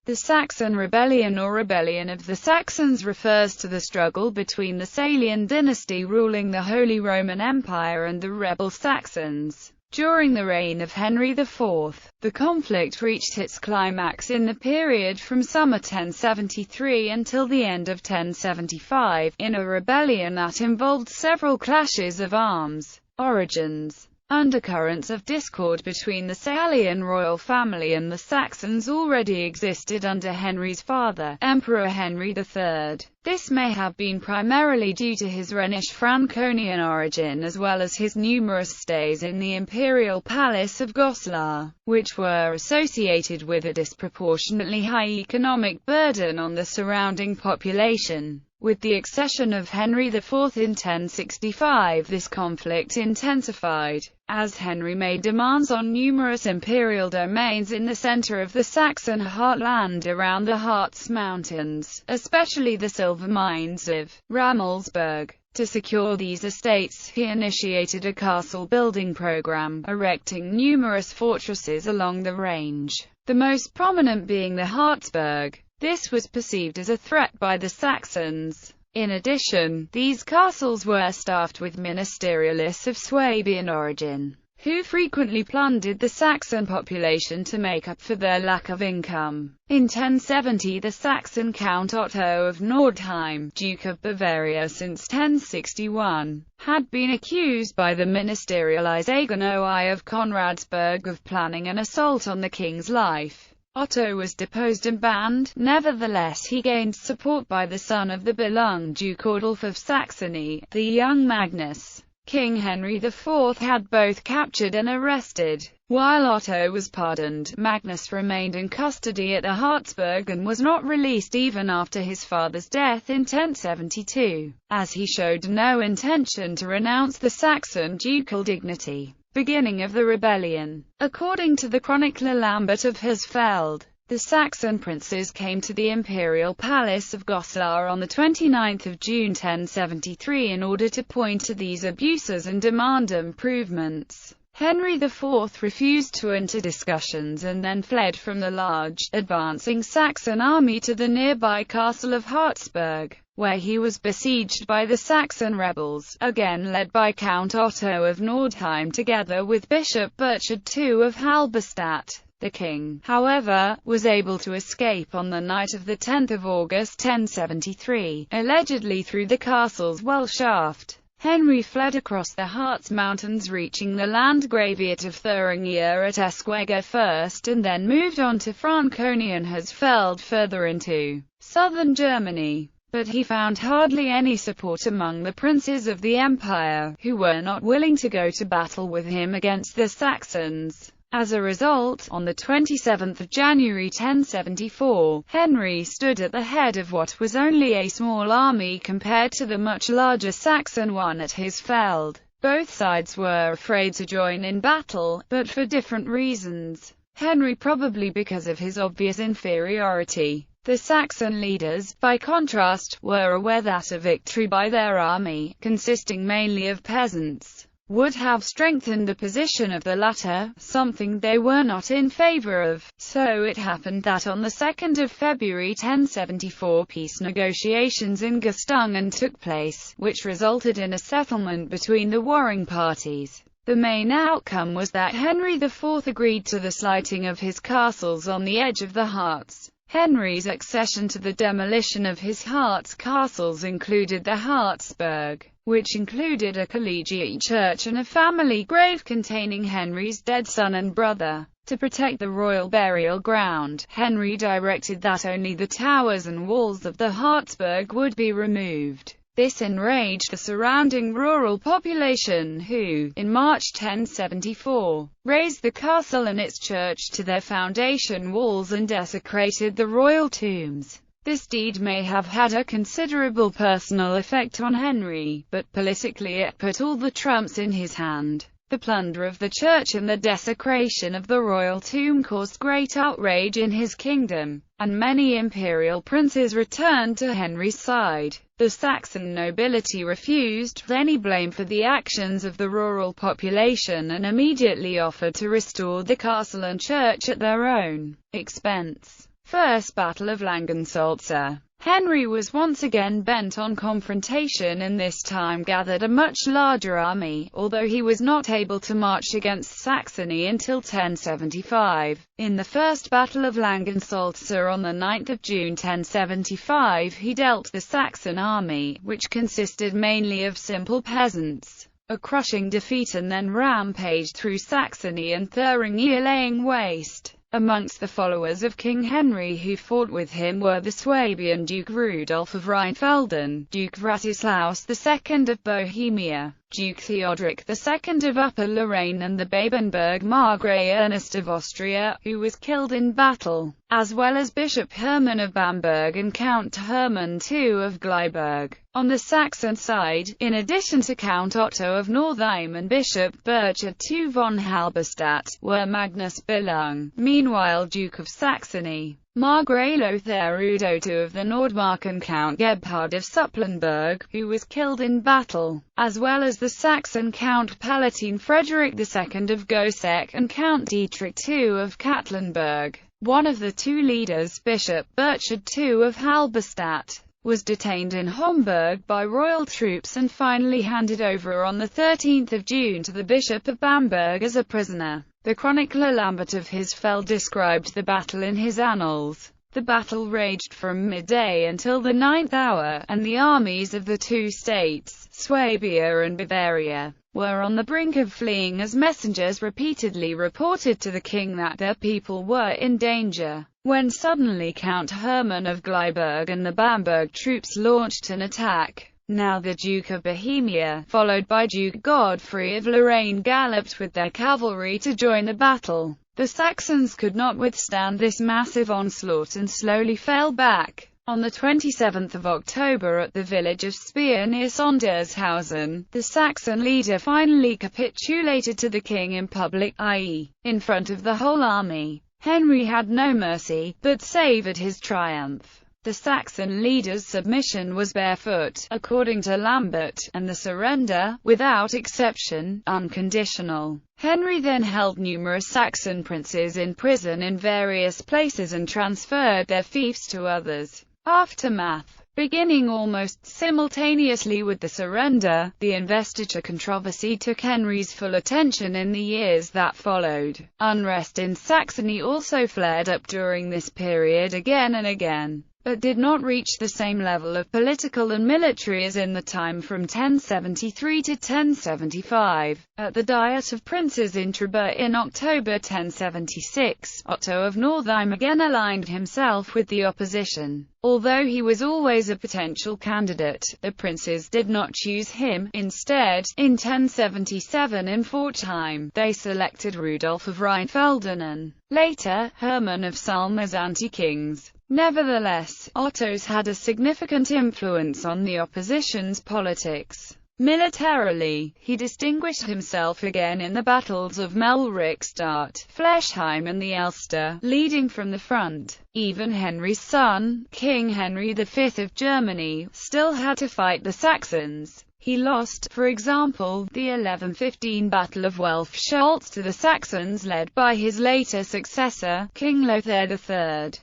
The Saxon Rebellion or Rebellion of the Saxons refers to the struggle between the Salian dynasty ruling the Holy Roman Empire and the rebel Saxons. During the reign of Henry IV, the conflict reached its climax in the period from summer 1073 until the end of 1075, in a rebellion that involved several clashes of arms. Origins. Undercurrents of discord between the Salian royal family and the Saxons already existed under Henry's father, Emperor Henry III. This may have been primarily due to his Rhenish-Franconian origin as well as his numerous stays in the imperial palace of Goslar, which were associated with a disproportionately high economic burden on the surrounding population. With the accession of Henry IV in 1065, this conflict intensified, as Henry made demands on numerous imperial domains in the center of the Saxon heartland around the Harz Mountains, especially the silver mines of Rammelsburg. To secure these estates, he initiated a castle-building program, erecting numerous fortresses along the range, the most prominent being the Harzburg. This was perceived as a threat by the Saxons. In addition, these castles were staffed with ministerialists of Swabian origin, who frequently plundered the Saxon population to make up for their lack of income. In 1070, the Saxon Count Otto of Nordheim, Duke of Bavaria since 1061, had been accused by the ministerialization of Konradsberg of planning an assault on the king's life. Otto was deposed and banned. Nevertheless, he gained support by the son of the Belung Duke Adolf of Saxony, the young Magnus. King Henry IV had both captured and arrested. While Otto was pardoned, Magnus remained in custody at the Harzburg and was not released even after his father's death in 1072, as he showed no intention to renounce the Saxon ducal dignity. Beginning of the rebellion. According to the chronicler Lambert of Hersfeld, the Saxon princes came to the imperial palace of Goslar on 29 June 1073 in order to point to these abuses and demand improvements. Henry IV refused to enter discussions and then fled from the large, advancing Saxon army to the nearby castle of Harzburg, where he was besieged by the Saxon rebels, again led by Count Otto of Nordheim together with Bishop Burchard II of Halberstadt. The king, however, was able to escape on the night of 10 August 1073, allegedly through the castle's well shaft. Henry fled across the Harz Mountains, reaching the Landgraviate of Thuringia at Esquega first and then moved on to Franconia and Hersfeld further into southern Germany. But he found hardly any support among the princes of the empire, who were not willing to go to battle with him against the Saxons. As a result, on 27 January 1074, Henry stood at the head of what was only a small army compared to the much larger Saxon one at Hersfeld. Both sides were afraid to join in battle, but for different reasons. Henry probably because of his obvious inferiority. The Saxon leaders, by contrast, were aware that a victory by their army, consisting mainly of peasants, would have strengthened the position of the latter, something they were not in favor of. So it happened that on 2 February 1074 peace negotiations in Gastungen took place, which resulted in a settlement between the warring parties. The main outcome was that Henry IV agreed to the slighting of his castles on the edge of the Harz. Henry's accession to the demolition of his Harz castles included the Harzburg, which included a collegiate church and a family grave containing Henry's dead son and brother. To protect the royal burial ground, Henry directed that only the towers and walls of the Harzburg would be removed. This enraged the surrounding rural population who, in March 1074, razed the castle and its church to their foundation walls and desecrated the royal tombs. This deed may have had a considerable personal effect on Henry, but politically it put all the trumps in his hand. The plunder of the church and the desecration of the royal tomb caused great outrage in his kingdom, and many imperial princes returned to Henry's side. The Saxon nobility refused any blame for the actions of the rural population and immediately offered to restore the castle and church at their own expense. First Battle of Langen. Saltzer. Henry was once again bent on confrontation and this time gathered a much larger army, although he was not able to march against Saxony until 1075. In the First Battle of Langen. Saltzer on the 9th of June 1075 he dealt the Saxon army, which consisted mainly of simple peasants, a crushing defeat and then rampaged through Saxony and Thuringia, laying waste. Amongst the followers of King Henry who fought with him were the Swabian Duke Rudolf of Rheinfelden, Duke Vratislaus II of Bohemia, Duke Theodoric II of Upper Lorraine and the Babenberg Margrave Ernest of Austria, who was killed in battle, as well as Bishop Hermann of Bamberg and Count Hermann II of Gleiberg. On the Saxon side, in addition to Count Otto of Nordheim and Bishop Burchard II von Halberstadt, were Magnus Belung, meanwhile Duke of Saxony, Margrave Lothar Udo of the Nordmark and Count Gebhard of Supplenburg, who was killed in battle, as well as the Saxon Count Palatine Frederick II of Goseck and Count Dietrich II of Katlenburg. One of the two leaders, Bishop Burchard II of Halberstadt, was detained in Homburg by royal troops and finally handed over on 13 June to the Bishop of Bamberg as a prisoner. The chronicler Lambert of Hisfeld described the battle in his annals. The battle raged from midday until the 9th hour, and the armies of the two states, Swabia and Bavaria, were on the brink of fleeing as messengers repeatedly reported to the king that their people were in danger, when suddenly Count Hermann of Gleiberg and the Bamberg troops launched an attack. Now the Duke of Bohemia, followed by Duke Godfrey of Lorraine, galloped with their cavalry to join the battle. The Saxons could not withstand this massive onslaught and slowly fell back. On the 27th of October at the village of Speer near Sondershausen, the Saxon leader finally capitulated to the king in public, i.e., in front of the whole army. Henry had no mercy, but savoured his triumph. The Saxon leader's submission was barefoot, according to Lambert, and the surrender, without exception, unconditional. Henry then held numerous Saxon princes in prison in various places and transferred their fiefs to others. Aftermath. Beginning almost simultaneously with the surrender, the investiture controversy took Henry's full attention in the years that followed. Unrest in Saxony also flared up during this period again and again, but did not reach the same level of political and military as in the time from 1073 to 1075. At the Diet of Princes in Trebur in October 1076, Otto of Nordheim again aligned himself with the opposition. Although he was always a potential candidate, the princes did not choose him. Instead, in 1077 in Forchheim, they selected Rudolf of Rheinfelden and, later, Hermann of Salm as anti-kings. Nevertheless, Otto's had a significant influence on the opposition's politics. Militarily, he distinguished himself again in the battles of Melrichstadt, Flesheim and the Elster, leading from the front. Even Henry's son, King Henry V of Germany, still had to fight the Saxons. He lost, for example, the 1115 Battle of Welfscholz to the Saxons led by his later successor, King Lothar III.